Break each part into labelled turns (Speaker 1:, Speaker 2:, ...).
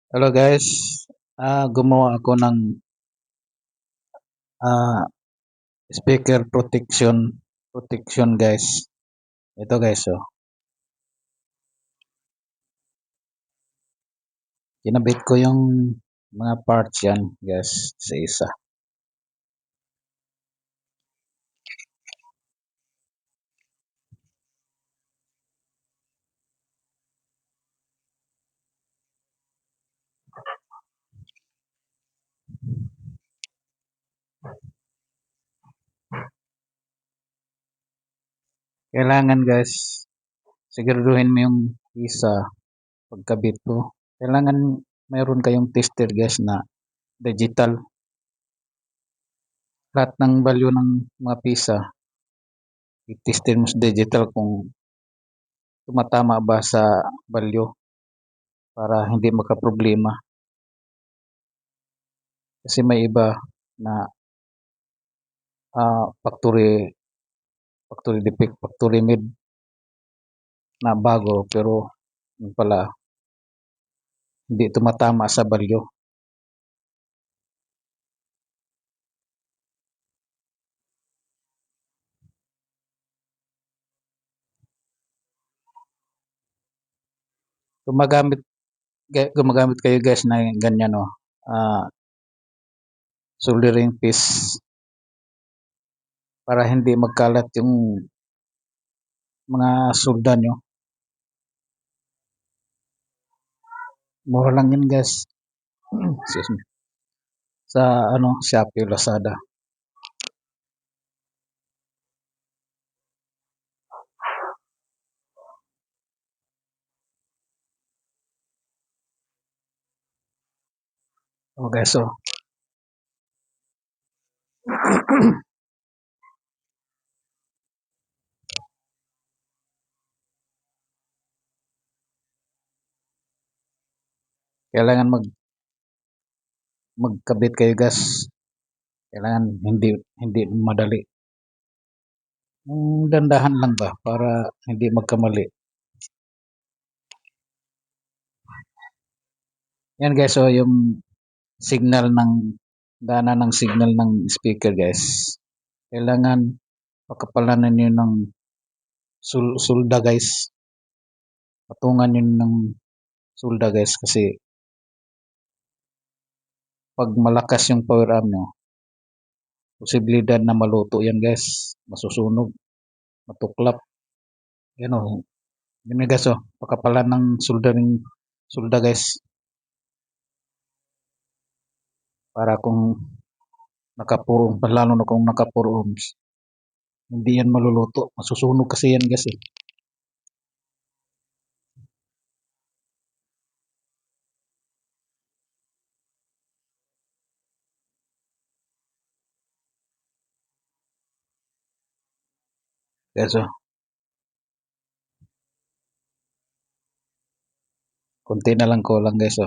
Speaker 1: Hello guys, gumawa ako ng ah, speaker protection guys. Ito guys, oh. Kinabit ko yung mga parts yan guys sa isa. Kailangan guys, siguraduhin mo yung isa pagkabit ko. Kailangan mayroon kayong tester guys na digital. Lahat ng value ng mga pisa, i-tester mo sa digital kung tumatama ba sa value para hindi magka-problema. Kasi may iba na factory defect, factory made na bago pero yun pala hindi tumatama sa value. Gumagamit gumagamit kayo guys na ganyan, oh. Soldering piece para hindi magkalat yung mga solda nyo. Mura lang yan guys. Excuse me. Sa Shopee, Lazada. Okay, so kailangan magkabit kayo guys. Kailangan hindi madali. Dandahan lang ba para hindi magkamali. Yan guys, so yung signal ng dana ng signal ng speaker guys. Kailangan pakapalanan niyo ng sulda guys. Patungan niyo ng sulda guys kasi pag malakas yung power amp nyo, posibilidad na maluto yan guys. Masusunog, matuklap. Yan o. Yun guys o. Pakapalan ng sulda guys. Para kung nakapurong, lalo na kung nakapuro ohms, hindi yan maluluto. Masusunog kasi yan guys eh. Guys o. Kunti na lang ko lang guys o.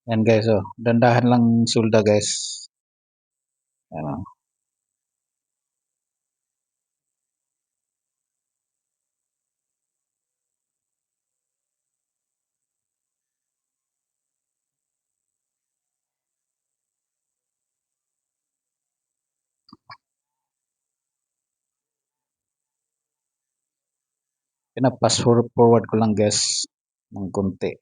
Speaker 1: Yan guys o. Dandahan lang sulda guys. Yan o. Pinapass forward ko lang guys ng konti.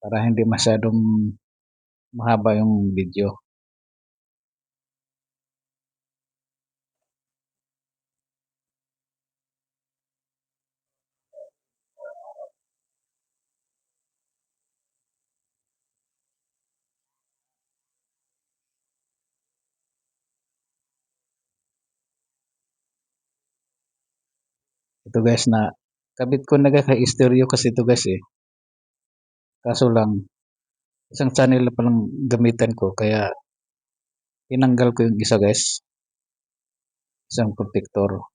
Speaker 1: Para hindi masyadong mahaba yung video. ito guys na kabit ko na guys kay stereo kasi ito guys eh. Kaso lang isang channel pa lang gamitan ko kaya tinanggal ko yung isa guys, isang protector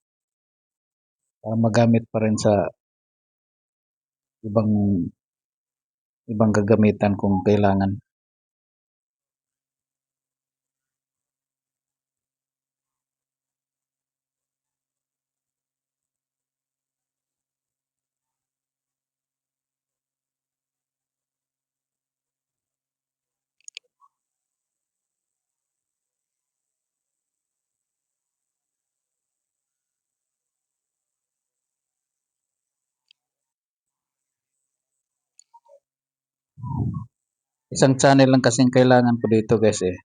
Speaker 1: para magamit pa rin sa ibang ibang gagamitan kung kailangan. Isang channel lang kasing kailangan ko dito guys eh,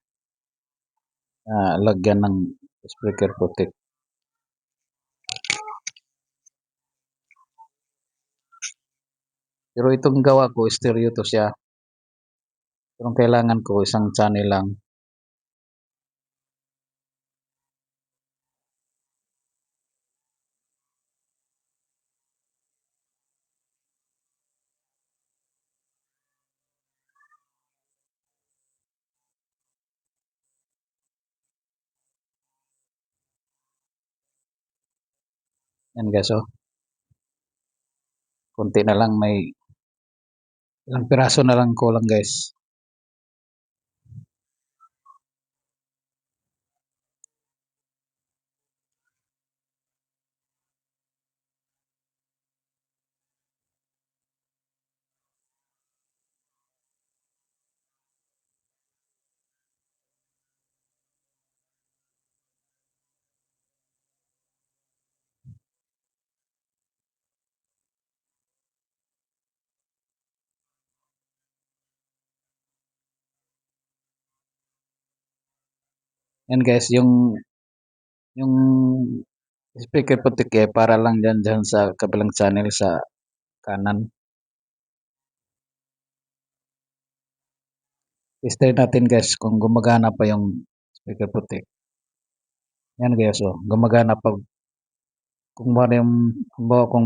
Speaker 1: lagyan ng speaker protect. Pero itong gawa ko stereo to siya. Pero ang kailangan ko isang channel lang. Yan guys oh. Konti na lang, may ilang piraso na lang kulang guys. Yan guys, yung speaker putik eh, para lang dyan sa kabilang channel sa kanan. Try natin guys kung gumagana pa yung speaker putik. Yan guys oh, gumagana pa. Kung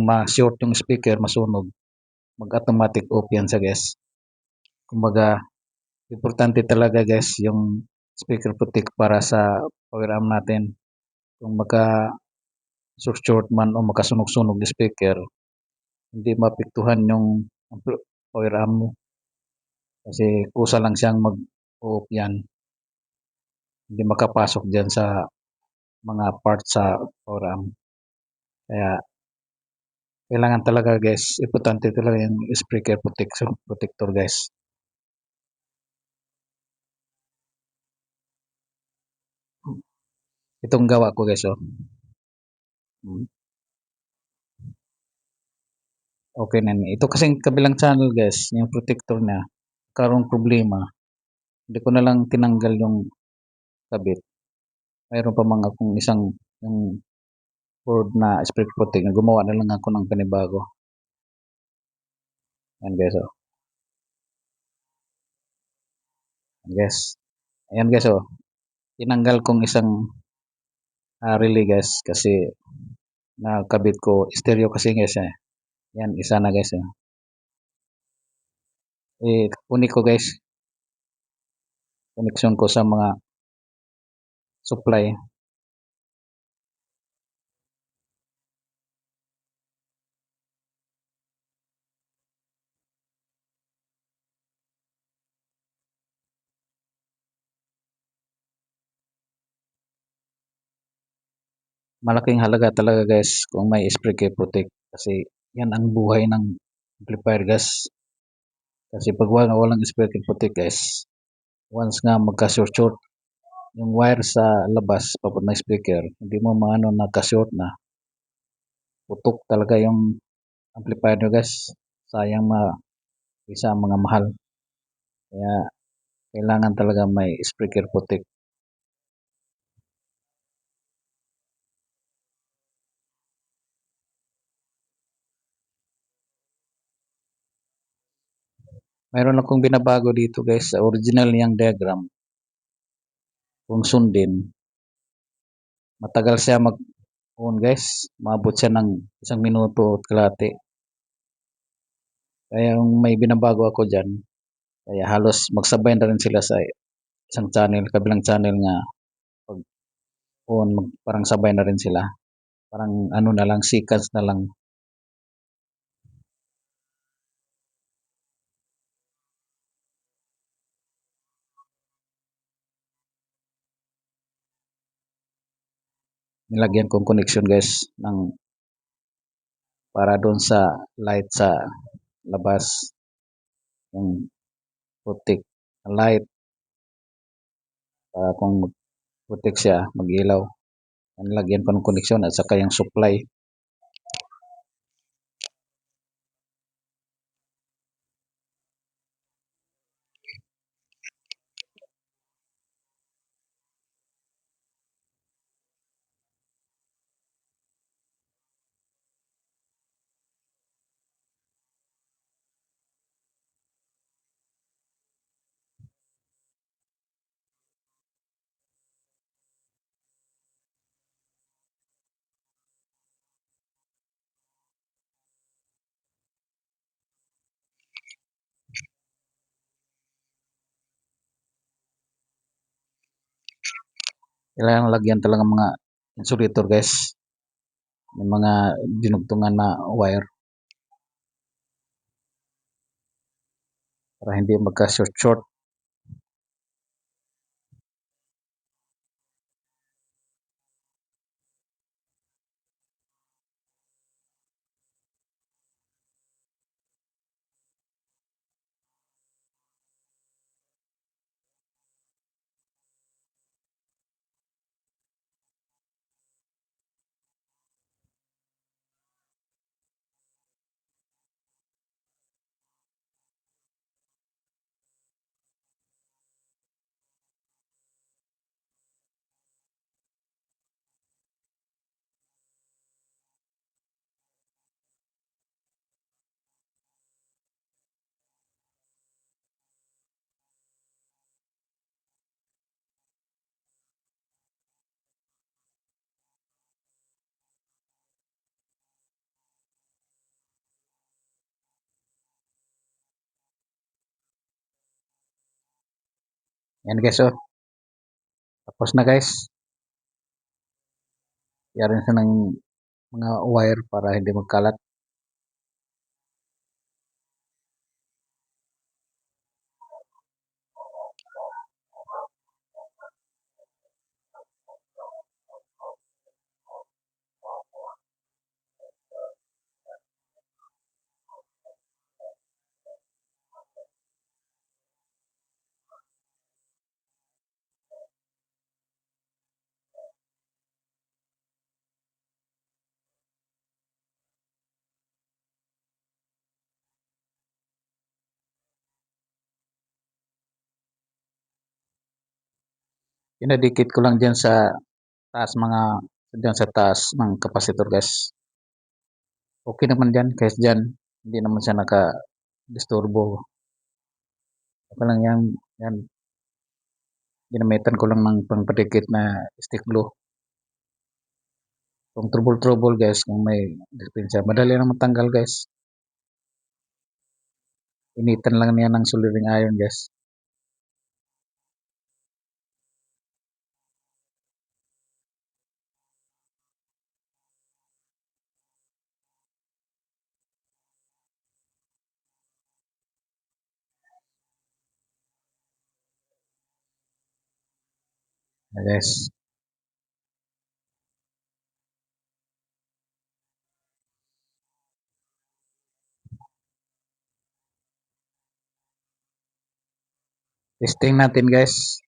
Speaker 1: ma-short yung speaker, masunog, mag-automatic off yan sa guys. Kumbaga, importante talaga guys yung speaker putik para sa power amp natin. Kung short man o makasunog-sunog yung speaker, hindi mapiktuhan yung power amp mo. Kasi kusa lang siyang mag-off yan. Hindi makapasok dyan sa mga parts sa power amp. Kaya kailangan talaga guys, importante talaga yung speaker protector guys. Itong gawa ko guys oh. Okay na. Ito kasing kabilang channel guys, yung protector na karon problema. Hindi ko na lang tinanggal yung kabit. Mayroon pa mga kung isang yung board na speaker protector. Gumawa na lang ako ng panibago. Yan guys oh. Yan guys. Ayan guys oh. Tinanggal kong isang relay guys kasi nakabit ko stereo kasi guys eh. Yan isa na guys eh. Unik ko guys. Connection ko sa mga supply. Malaking halaga talaga guys kung may speaker protect kasi yan ang buhay ng amplifier guys. Kasi pag walang speaker protect guys, once nga magka-short yung wire sa labas papunta ng speaker, hindi mo maano nagka-short na, putok talaga yung amplifier nyo guys. Sayang isa mga mahal. Kaya kailangan talaga may speaker protect. Mayroon akong binabago dito guys sa original niyang diagram. Kung sundin, matagal siya on guys, maabot siya ng 1 minuto at kalahati. Kaya yung may binabago ako dyan, kaya halos magsabay na rin sila sa isang channel, kabilang channel nga pag on, parang sabay na rin sila. Parang ano na lang, seconds na lang. Nilagyan kong connection guys ng para doon sa light sa labas, yung putik na light, para kung putik siya mag-ilaw. Nilagyan ko ng connection at saka yung supply. Kailangan lagyan talaga mga insulator guys. May mga dinugtungan na wire para hindi magka-short. Yan guys, oh. Tapos na guys. Yarin sa ng mga wire para hindi magkalat. Pinadikit ko lang dyan sa taas dyan sa taas ng capacitor guys. Okay naman dyan guys dyan. Hindi naman siya naka-disturbo. Okay lang yan. Yan. Ginamitan ko lang ng pangpadikit na stick glue. Kung trouble guys, kung may dispensa, madali lang matanggal guys. Initan lang niya ng soldering iron guys. Guys. Testing natin guys.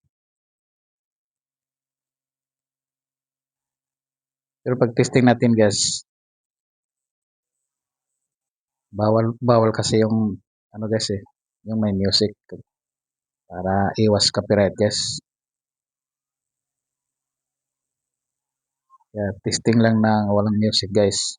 Speaker 1: Pero pag testing natin guys, bawal kasi yung ano guys yung may music para iwas copyright guys. Kaya testing lang ng walang music guys.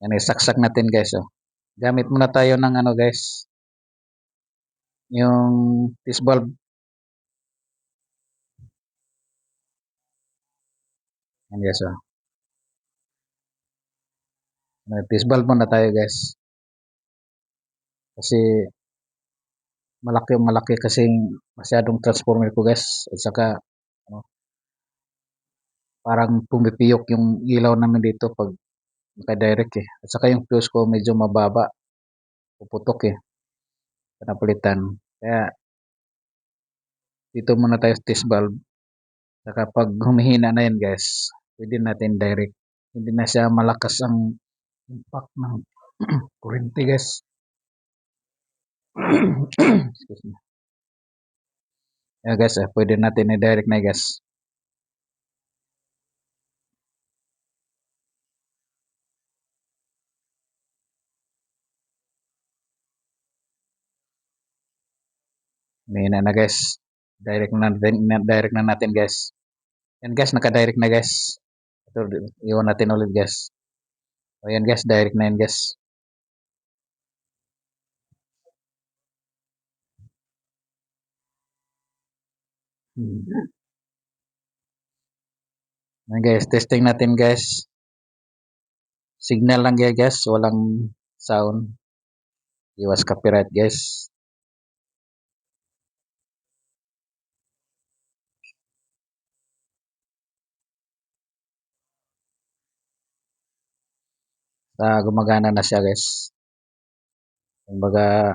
Speaker 1: Yan, isaksak natin guys. Oh. Gamit muna tayo ng ano guys, yung fuse bulb. Yan guys. Oh. Fuse bulb muna tayo guys. Kasi malaki kasi masyadong transformer ko guys. At saka ano, parang pumipiyok yung ilaw namin dito pag naka-direct eh. At saka yung fuse ko medyo mababa. Puputok eh. Napalitan. Kaya dito muna tayo sa test valve. Saka pag humihina na yan guys, pwede natin direct. Hindi na siya malakas ang impact ng kurente guys. Excuse me. Yeah guys, pwede natin i-direct na guys. Humihina na guys. Direct na natin guys. Yan guys, naka-direct na guys. Ito, iwan natin ulit guys. O yan guys, direct na yan guys. Yan guys, testing natin guys. Signal lang guys, walang sound. Iwas copyright guys. Gumagana na siya guys. Kumbaga,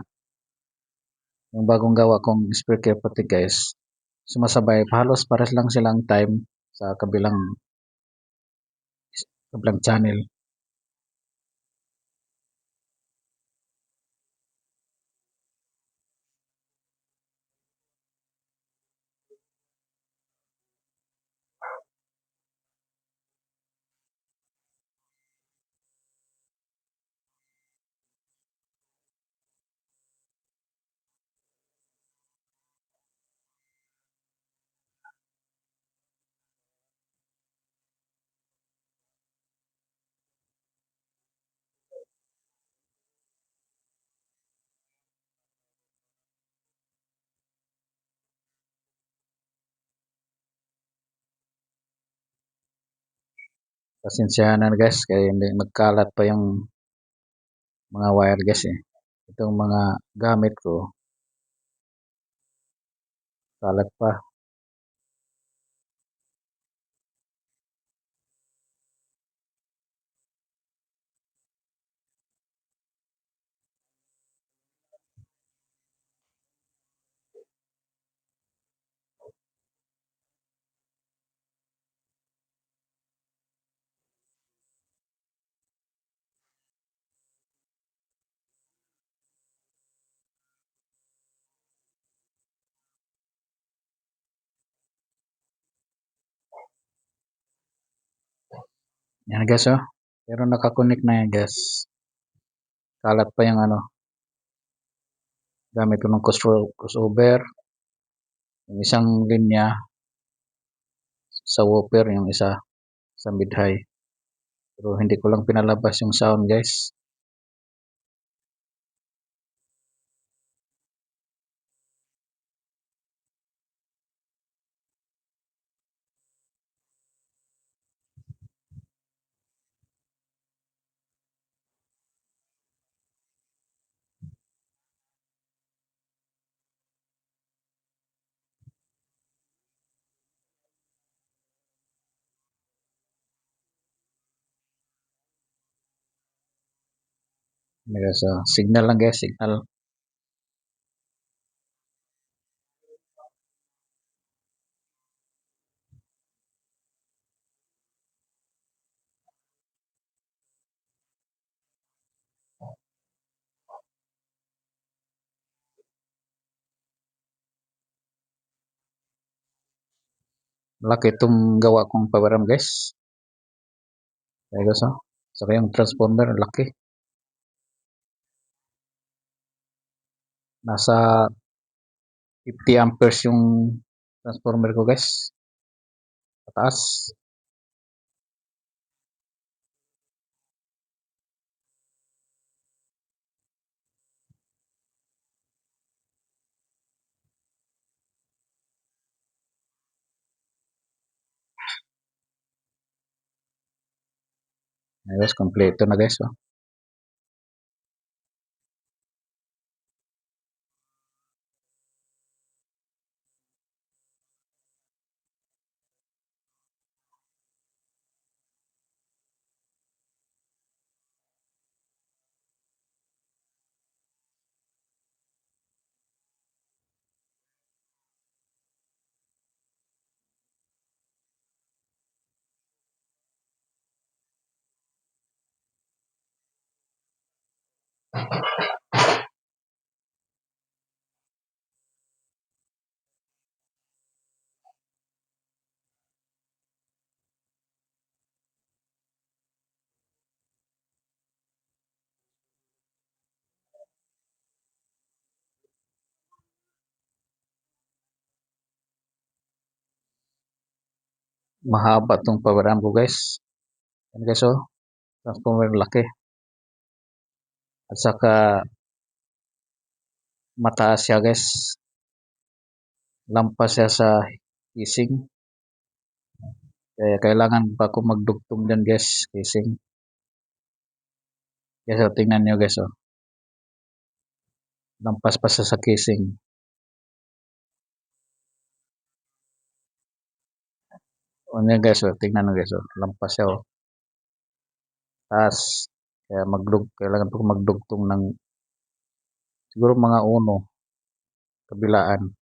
Speaker 1: yung bagong gawa kong speaker pati guys, sumasabay, halos pares lang silang time sa kabilang channel. Pasensyahan na guys, kaya hindi nagkalat pa yung mga wire guys eh. Itong mga gamit ko, kalat pa. Yan guys oh. Pero nakakonect na yan guys. Kalat pa yung ano, gamit ko ng crossover. Yung isang linya sa woofer, yung isa sa mid-high. Pero hindi ko lang pinalabas yung sound guys. Guys, signal lang guys, signal. Malaki itong gawa kong power arm guys. Kaya guys oh. Saka yung transformer, laki. Nasa 50 amperes yung transformer ko guys. Pataas. Ayos, kompleto na guys. Oh. Mahaba tong pawiran ko guys. Yan guys oh. Transformer laki. At saka mataas siya guys. Lampas siya sa casing. Kaya kailangan pa ako magdugtong dyan guys. Casing. Guys oh, tingnan nyo guys oh. Lampas pa siya sa casing. O yan guys oh. Tingnan nyo guys oh. Lampas siya oh. Taas. Kaya kailangan pa ako magdugtong ng siguro mga uno kabilaan.